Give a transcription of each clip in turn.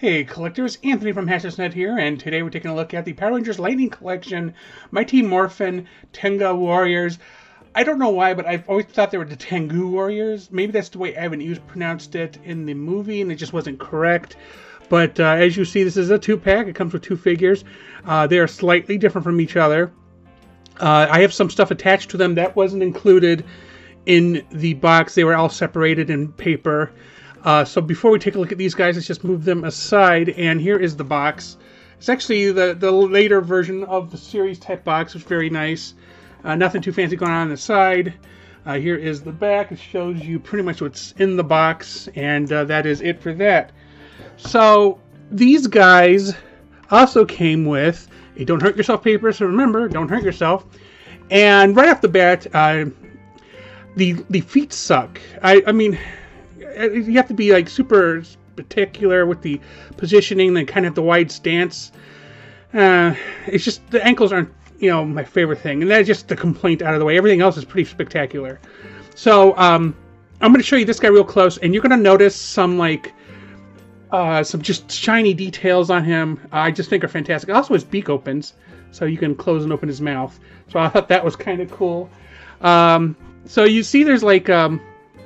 Hey collectors, Anthony from Hasbro here, and today we're taking a look at the Power Rangers Lightning Collection, Mighty Morphin Tenga Warriors. I don't know why, but I've always thought they were the Tengu Warriors. Maybe that's the way Evan Hughes pronounced it in the movie, and it just wasn't correct. But as you see, this is a 2-pack. It comes with 2 figures. They are slightly different from each other. I have some stuff attached to them that wasn't included in the box. They were all separated in paper. So before we take a look at these guys, let's just move them aside, and here is the box. It's actually the later version of the series type box. It's very nice. Nothing too fancy going on the side. Here is the back. It shows you pretty much what's in the box, and that is it for that. So these guys also came with a Don't Hurt Yourself paper, so remember, don't hurt yourself. And right off the bat, the feet suck. I mean, you have to be like super particular with the positioning and kind of the wide stance. It's just the ankles aren't, my favorite thing, and that's just the complaint out of the way. Everything else is pretty spectacular. So I'm going to show you this guy real close, and you're going to notice some some just shiny details on him. I just think are fantastic. Also, his beak opens, so you can close and open his mouth. So I thought that was kind of cool. So you see, there's like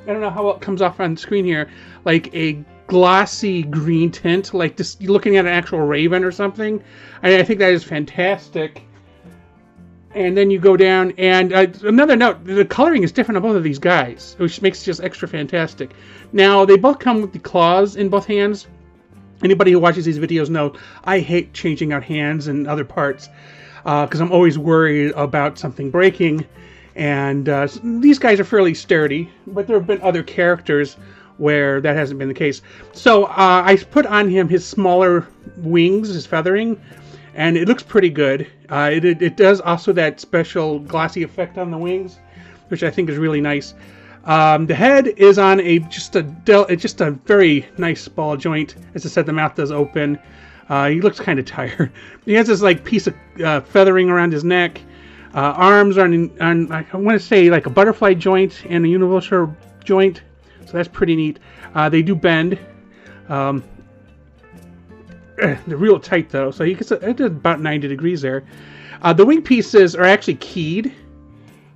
I don't know how it comes off on the screen here, like a glossy green tint, like this, you're looking at an actual raven or something. I think that is fantastic. And then you go down, and another note, the coloring is different on both of these guys, which makes it just extra fantastic. Now, they both come with the claws in both hands. Anybody who watches these videos knows I hate changing out hands and other parts because I'm always worried about something breaking. And these guys are fairly sturdy, but there have been other characters where that hasn't been the case. So I put on him his smaller wings, his feathering, and it looks pretty good. It does also that special glossy effect on the wings, which I think is really nice. The head is on just a very nice ball joint. As I said, the mouth does open. He looks kind of tired. He has this like piece of feathering around his neck. Arms are on I want to say like a butterfly joint and a universal joint, so that's pretty neat. They do bend. They're real tight though, so you can it did about 90 degrees there. The wing pieces are actually keyed,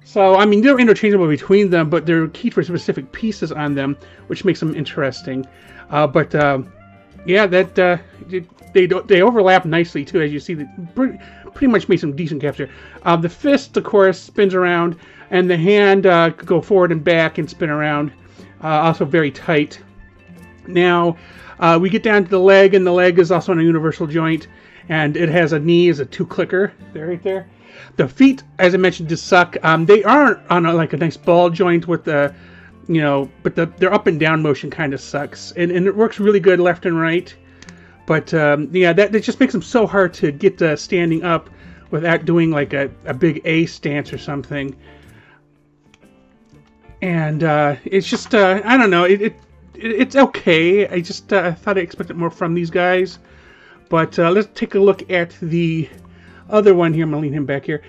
so I mean they're interchangeable between them, but they're keyed for specific pieces on them, which makes them interesting. Yeah, that they overlap nicely too, as you see. Pretty much made some decent capture. The fist, of course, spins around, and the hand could go forward and back and spin around. Also very tight. Now we get down to the leg, and the leg is also on a universal joint, and it has a knee as a 2-clicker there, right there. The feet, as I mentioned, just suck. They are on like a nice ball joint with the, but their up and down motion kind of sucks, and it works really good left and right. But yeah, that just makes them so hard to get standing up without doing like a big A stance or something. And it's just I don't know, it's okay. I just I thought I expected more from these guys. But let's take a look at the other one here. I'm gonna lean him back here.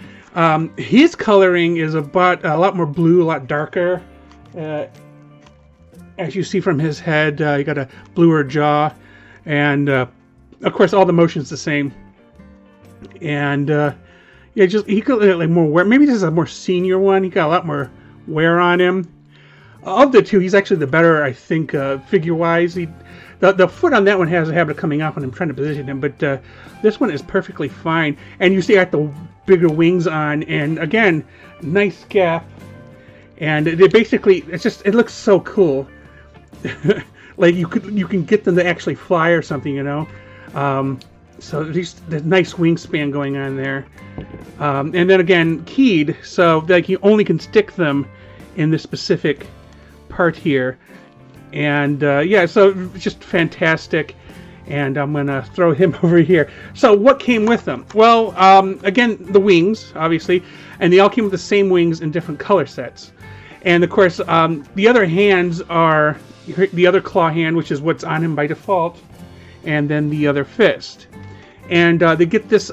His coloring is a lot more blue, a lot darker. As you see from his head, you got a bluer jaw. And of course, all the motion's the same. And yeah, he could like more wear. Maybe this is a more senior one. He got a lot more wear on him. Of the two, he's actually the better, I think, figure-wise. The foot on that one has a habit of coming off when I'm trying to position him, but this one is perfectly fine. And you see, I got the bigger wings on, and again, nice gap. And it looks so cool. Like you can get them to actually fly or something, So there's the nice wingspan going on there, and then again keyed, so like you only can stick them in this specific part here, and yeah, so just fantastic. And I'm gonna throw him over here. So what came with them? Well, again, the wings, obviously, and they all came with the same wings in different color sets, and of course the other hands are the other claw hand, which is what's on him by default, and then the other fist. And they get this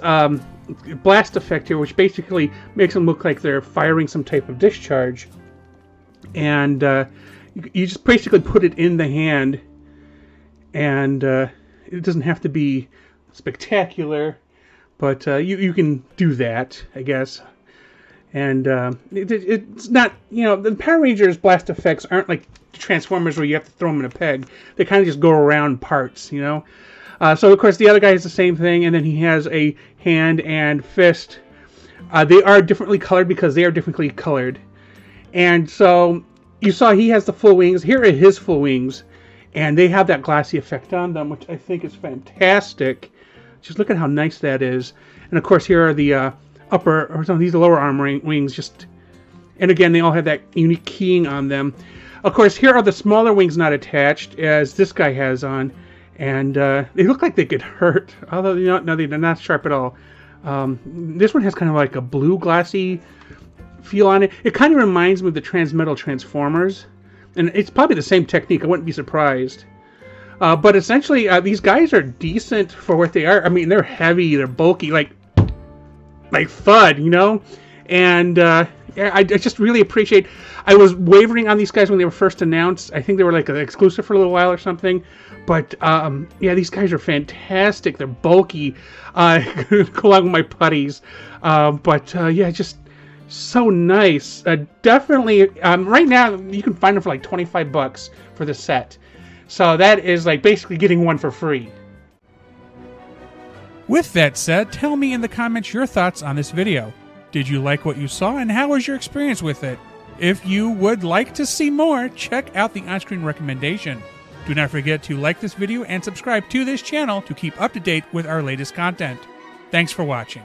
blast effect here, which basically makes them look like they're firing some type of discharge. And you just basically put it in the hand, and It doesn't have to be spectacular, but you can do that, I guess. And it's not, you know, the Power Rangers blast effects aren't like Transformers where you have to throw them in a peg. They kind of just go around parts, you know. So of course the other guy has the same thing, and then he has a hand and fist. They are differently colored because they are differently colored. And so you saw he has the full wings. Here are his full wings, and they have that glassy effect on them, which I think is fantastic. Just look at how nice that is. And of course here are the upper, or some of these lower arm wings. Just, and again, they all have that unique keying on them. Of course, here are the smaller wings not attached, as this guy has on, and they look like they get hurt. Although no, they're not sharp at all. This one has kind of like a blue glassy feel on it. It kind of reminds me of the Transmetal Transformers, and it's probably the same technique. I wouldn't be surprised. But essentially, these guys are decent for what they are. I mean, they're heavy, they're bulky, like thud, you know. And I just really appreciate. I was wavering on these guys when they were first announced. I think they were like an exclusive for a little while or something. But yeah, these guys are fantastic. They're bulky. Go along with my putties. But yeah, just so nice. Definitely. Right now, you can find them for like $25 for the set. So that is like basically getting one for free. With that said, tell me in the comments your thoughts on this video. Did you like what you saw, and how was your experience with it? If you would like to see more, check out the on-screen recommendation. Do not forget to like this video and subscribe to this channel to keep up to date with our latest content. Thanks for watching.